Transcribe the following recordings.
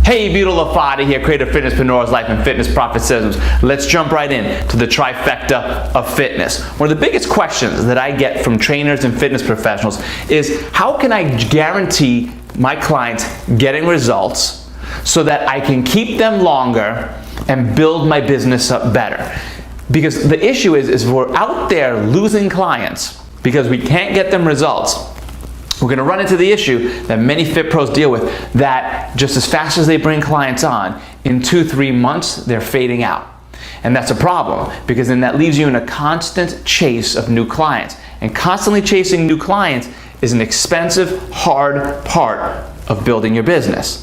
Hey, Vito La Fata here, creator of Fitnesspreneurs, Life and Fitness Profit Systems. Let's jump right in to the trifecta of fitness. One of the biggest questions that I get from trainers and fitness professionals is how can I guarantee my clients getting results so that I can keep them longer and build my business up better? Because the issue is we're out there losing clients because we can't get them results. We're going to run into the issue that many fit pros deal with, that just as fast as they bring clients on, in 2-3 months, they're fading out. And that's a problem, because then that leaves you in a constant chase of new clients. And constantly chasing new clients is an expensive, hard part of building your business.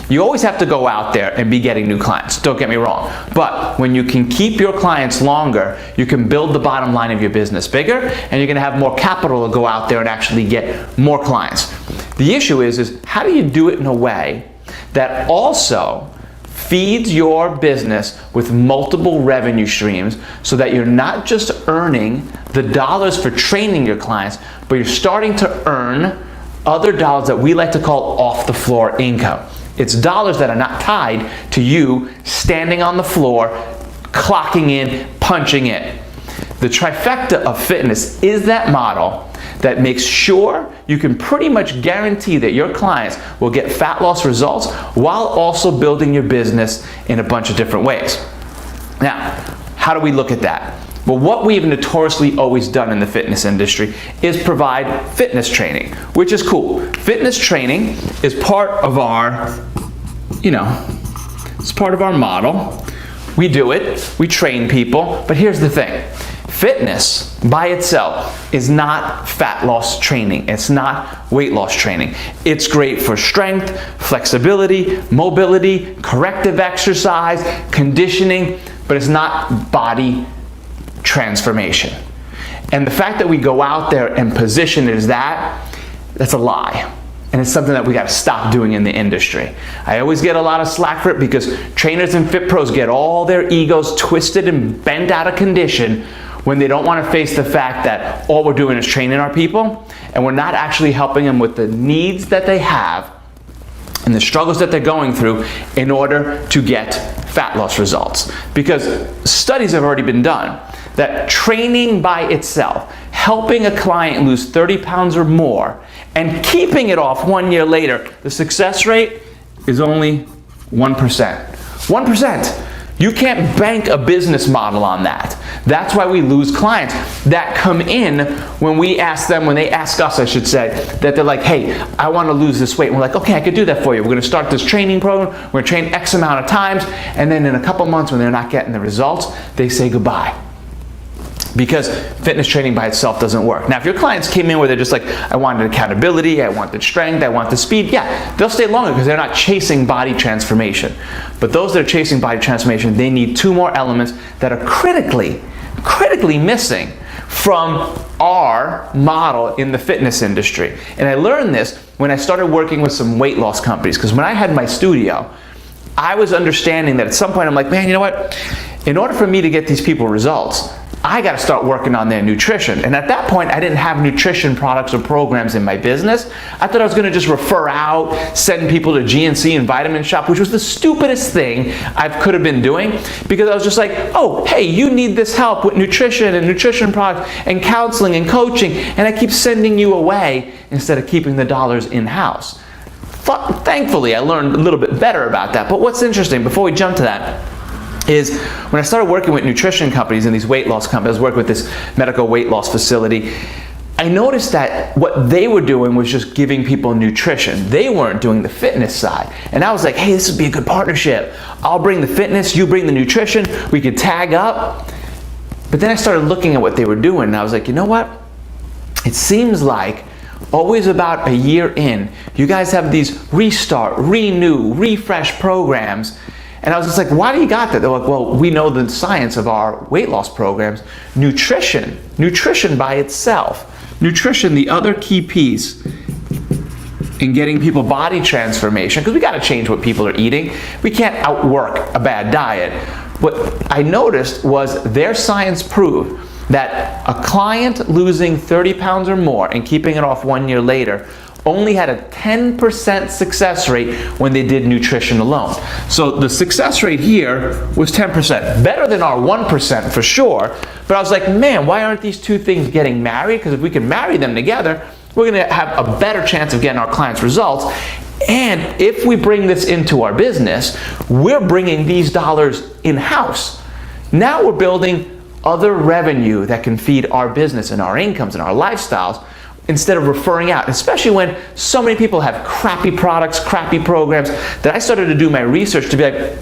You always have to go out there and be getting new clients, don't get me wrong. But when you can keep your clients longer, you can build the bottom line of your business bigger, and you're gonna have more capital to go out there and actually get more clients. The issue is how do you do it in a way that also feeds your business with multiple revenue streams so that you're not just earning the dollars for training your clients, but you're starting to earn other dollars that we like to call off the floor income. It's dollars that are not tied to you standing on the floor, clocking in, punching in. The trifecta of fitness is that model that makes sure you can pretty much guarantee that your clients will get fat loss results while also building your business in a bunch of different ways. Now, how do we look at that? Well, what we've notoriously always done in the fitness industry is provide fitness training, which is cool. Fitness training is part of our, it's part of our model. We do it, we train people, but here's the thing. Fitness by itself is not fat loss training. It's not weight loss training. It's great for strength, flexibility, mobility, corrective exercise, conditioning, but it's not body transformation. And the fact that we go out there and position it as that's a lie. And it's something that we got to stop doing in the industry. I always get a lot of slack for it because trainers and fit pros get all their egos twisted and bent out of condition when they don't want to face the fact that all we're doing is training our people and we're not actually helping them with the needs that they have and the struggles that they're going through in order to get fat loss results. Because studies have already been done that training by itself, helping a client lose 30 pounds or more and keeping it off 1 year later, the success rate is only 1%. 1%. You can't bank a business model on that. That's why we lose clients that come in when they ask us, I should say, that they're like, hey, I want to lose this weight. And we're like, okay, I could do that for you. We're going to start this training program. We're going to train X amount of times. And then in a couple months when they're not getting the results, they say goodbye. Because fitness training by itself doesn't work. Now, if your clients came in where they're just like, I wanted accountability, I wanted strength, I want the speed, yeah, they'll stay longer because they're not chasing body transformation. But those that are chasing body transformation, they need 2 more elements that are critically missing from our model in the fitness industry. And I learned this when I started working with some weight loss companies, because when I had my studio, I was understanding that at some point I'm like, man, you know what? In order for me to get these people results, I got to start working on their nutrition. And at that point, I didn't have nutrition products or programs in my business. I thought I was going to just refer out, send people to GNC and Vitamin Shop, which was the stupidest thing I could have been doing, because I was just like, oh, hey, you need this help with nutrition and nutrition products and counseling and coaching, and I keep sending you away instead of keeping the dollars in-house. Thankfully, I learned a little bit better about that. But what's interesting, before we jump to that, is when I started working with nutrition companies and these weight loss companies, I was working with this medical weight loss facility, I noticed that what they were doing was just giving people nutrition. They weren't doing the fitness side. And I was like, hey, this would be a good partnership. I'll bring the fitness, you bring the nutrition, we could tag up. But then I started looking at what they were doing, and I was like, you know what? It seems like always about a year in, you guys have these restart, renew, refresh programs. And I was just like, why do you got that? They're like, well, we know the science of our weight loss programs. Nutrition by itself. Nutrition, the other key piece in getting people body transformation, because we got to change what people are eating. We can't outwork a bad diet. What I noticed was their science proved that a client losing 30 pounds or more and keeping it off 1 year later only had a 10% success rate when they did nutrition alone. So the success rate here was 10%. Better than our 1% for sure. But I was like, man, why aren't these two things getting married? Because if we can marry them together, we're going to have a better chance of getting our clients results. And if we bring this into our business, we're bringing these dollars in-house. Now we're building other revenue that can feed our business and our incomes and our lifestyles, instead of referring out, especially when so many people have crappy products, crappy programs, that I started to do my research to be like,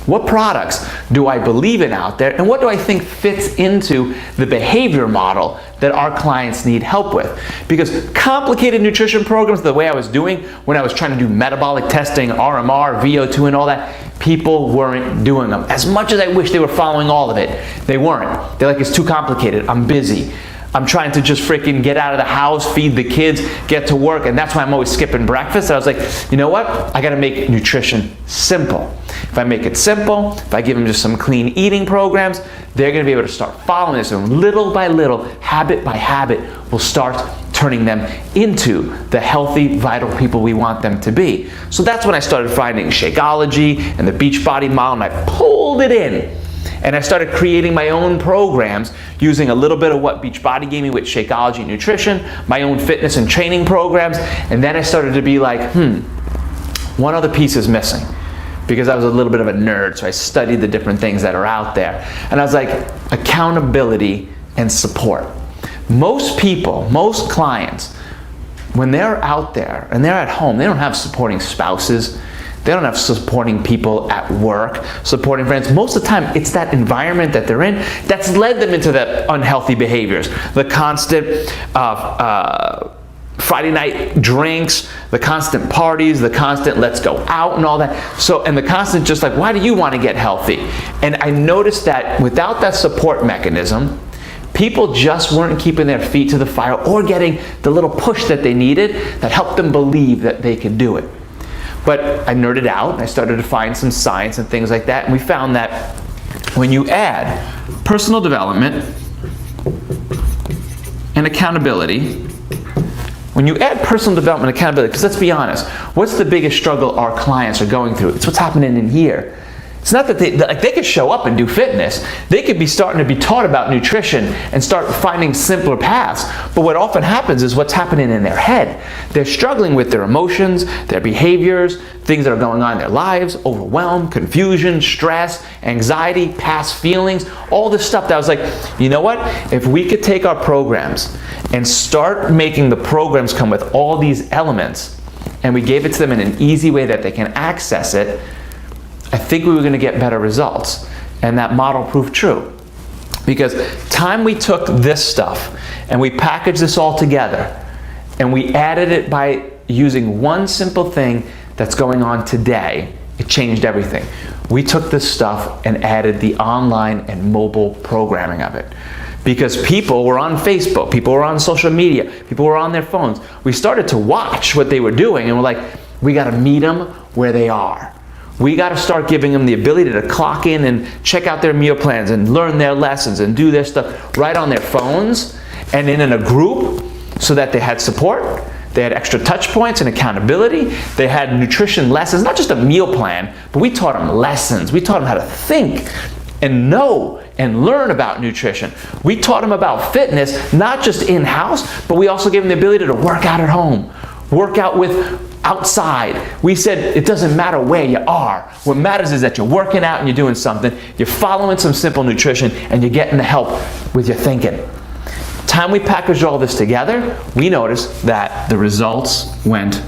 what products do I believe in out there, and what do I think fits into the behavior model that our clients need help with? Because complicated nutrition programs, the way I was doing when I was trying to do metabolic testing, RMR, VO2 and all that, people weren't doing them. As much as I wish they were following all of it, they weren't. They're like, it's too complicated, I'm busy. I'm trying to just freaking get out of the house, feed the kids, get to work, and that's why I'm always skipping breakfast. And I was like, you know what? I gotta make nutrition simple. If I make it simple, if I give them just some clean eating programs, they're gonna be able to start following this, and little by little, habit by habit, we'll start turning them into the healthy, vital people we want them to be. So that's when I started finding Shakeology and the Beachbody model, and I pulled it in. And I started creating my own programs using a little bit of what Beachbody gave me with Shakeology nutrition, my own fitness and training programs, and then I started to be like, one other piece is missing, because I was a little bit of a nerd, so I studied the different things that are out there. And I was like, accountability and support. Most people, most clients, when they're out there and they're at home, they don't have supporting spouses. They don't have supporting people at work, supporting friends. Most of the time, it's that environment that they're in that's led them into the unhealthy behaviors. The constant Friday night drinks, the constant parties, the constant let's go out and all that. So, and the constant just like, why do you want to get healthy? And I noticed that without that support mechanism, people just weren't keeping their feet to the fire or getting the little push that they needed that helped them believe that they could do it. But I nerded out and I started to find some science and things like that, and we found that when you add personal development and accountability, because let's be honest, what's the biggest struggle our clients are going through? It's what's happening in here. It's not that they could show up and do fitness. They could be starting to be taught about nutrition and start finding simpler paths. But what often happens is what's happening in their head. They're struggling with their emotions, their behaviors, things that are going on in their lives, overwhelm, confusion, stress, anxiety, past feelings, all this stuff that I was like, you know what? If we could take our programs and start making the programs come with all these elements, and we gave it to them in an easy way that they can access it, I think we were going to get better results. And that model proved true. Because time we took this stuff and we packaged this all together and we added it by using one simple thing that's going on today, it changed everything. We took this stuff and added the online and mobile programming of it. Because people were on Facebook, people were on social media, people were on their phones. We started to watch what they were doing and we're like, we got to meet them where they are. We got to start giving them the ability to clock in and check out their meal plans and learn their lessons and do their stuff right on their phones and in a group, so that they had support, they had extra touch points and accountability, they had nutrition lessons, not just a meal plan, but we taught them lessons. We taught them how to think and know and learn about nutrition. We taught them about fitness, not just in-house, but we also gave them the ability to work out at home, work out with outside. We said it doesn't matter where you are. What matters is that you're working out and you're doing something, you're following some simple nutrition, and you're getting the help with your thinking. Time we packaged all this together, we noticed that the results went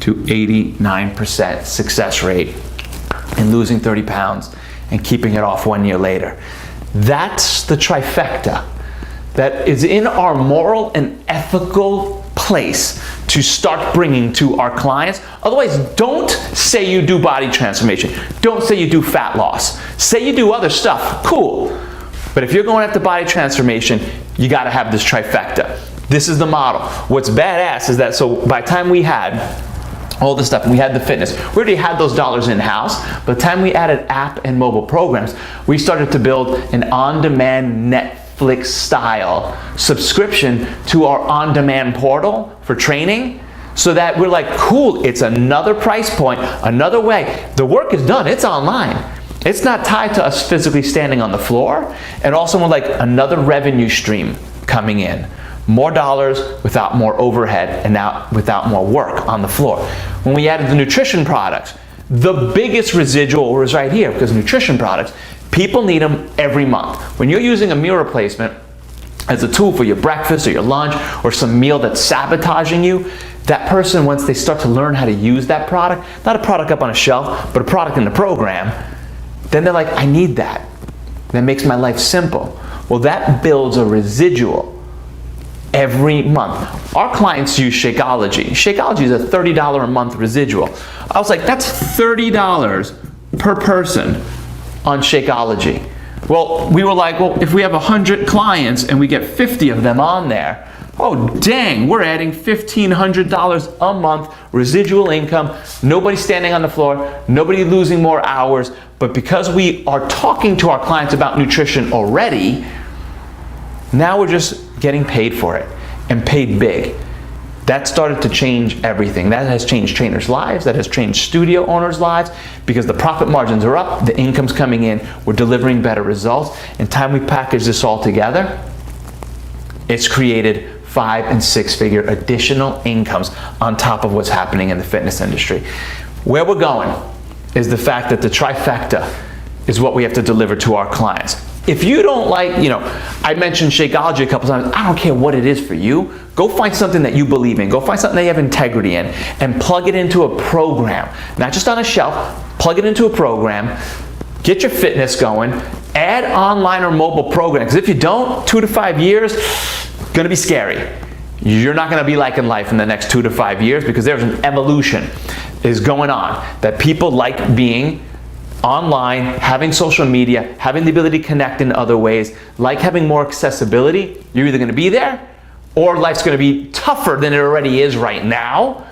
to 89% success rate in losing 30 pounds and keeping it off 1 year later. That's the trifecta that is in our moral and ethical place to start bringing to our clients. Otherwise, don't say you do body transformation. Don't say you do fat loss. Say you do other stuff. Cool. But if you're going after body transformation, you got to have this trifecta. This is the model. What's badass is that, so by the time we had all this stuff, and we had the fitness, we already had those dollars in-house. By the time we added app and mobile programs, we started to build an on-demand Netflix-style subscription to our on-demand portal for training. so that we're like, cool, it's another price point, another way. The work is done, it's online. It's not tied to us physically standing on the floor. And also we're like another revenue stream coming in. More dollars without more overhead and now without more work on the floor. When we added the nutrition products, the biggest residual was right here, because nutrition products, people need them every month. When you're using a meal replacement as a tool for your breakfast or your lunch or some meal that's sabotaging you, that person, once they start to learn how to use that product, not a product up on a shelf, but a product in the program, then they're like, I need that. That makes my life simple. Well, that builds a residual every month. Our clients use Shakeology. Shakeology is a $30 a month residual. I was like, that's $30 per person on Shakeology. Well, we were like, well, if we have 100 clients and we get 50 of them on there, oh dang, we're adding $1,500 a month residual income. Nobody standing on the floor, nobody losing more hours. But because we are talking to our clients about nutrition already, now we're just getting paid for it, and paid big. That started to change everything. That has changed trainers' lives, that has changed studio owners' lives, because the profit margins are up, the income's coming in, we're delivering better results. In time we package this all together, it's created 5- and 6-figure additional incomes on top of what's happening in the fitness industry. Where we're going is the fact that the trifecta is what we have to deliver to our clients. If you don't like, I mentioned Shakeology a couple times, I don't care what it is for you, go find something that you believe in, go find something that you have integrity in, and plug it into a program. Not just on a shelf, plug it into a program, get your fitness going, add online or mobile programs. If you don't, 2 to 5 years, gonna be scary. You're not gonna be liking life in the next 2 to 5 years, because there's an evolution is going on, that people like being online, having social media, having the ability to connect in other ways, like having more accessibility. You're either gonna be there, or life's gonna be tougher than it already is right now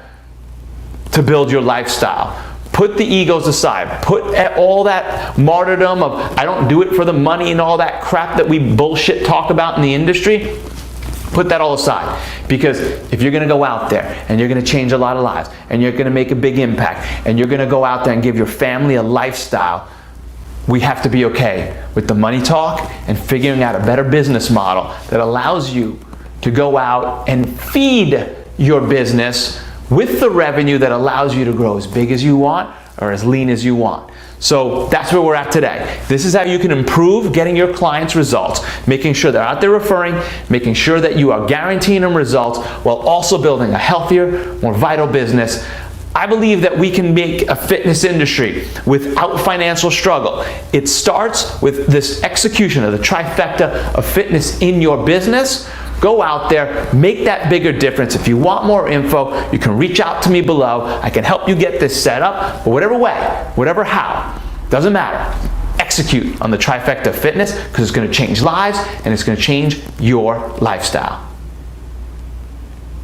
to build your lifestyle. Put the egos aside. Put all that martyrdom of, I don't do it for the money and all that crap that we bullshit talk about in the industry. Put that all aside, because if you're gonna go out there and you're gonna change a lot of lives and you're gonna make a big impact and you're gonna go out there and give your family a lifestyle, we have to be okay with the money talk and figuring out a better business model that allows you to go out and feed your business with the revenue that allows you to grow as big as you want or as lean as you want. So that's where we're at today. This is how you can improve getting your clients results, making sure they're out there referring, making sure that you are guaranteeing them results while also building a healthier, more vital business. I believe that we can make a fitness industry without financial struggle. It starts with this execution of the trifecta of fitness in your business. Go out there, make that bigger difference. If you want more info, you can reach out to me below. I can help you get this set up, but whatever way, whatever how, doesn't matter. Execute on the trifecta of fitness, because it's going to change lives and it's going to change your lifestyle.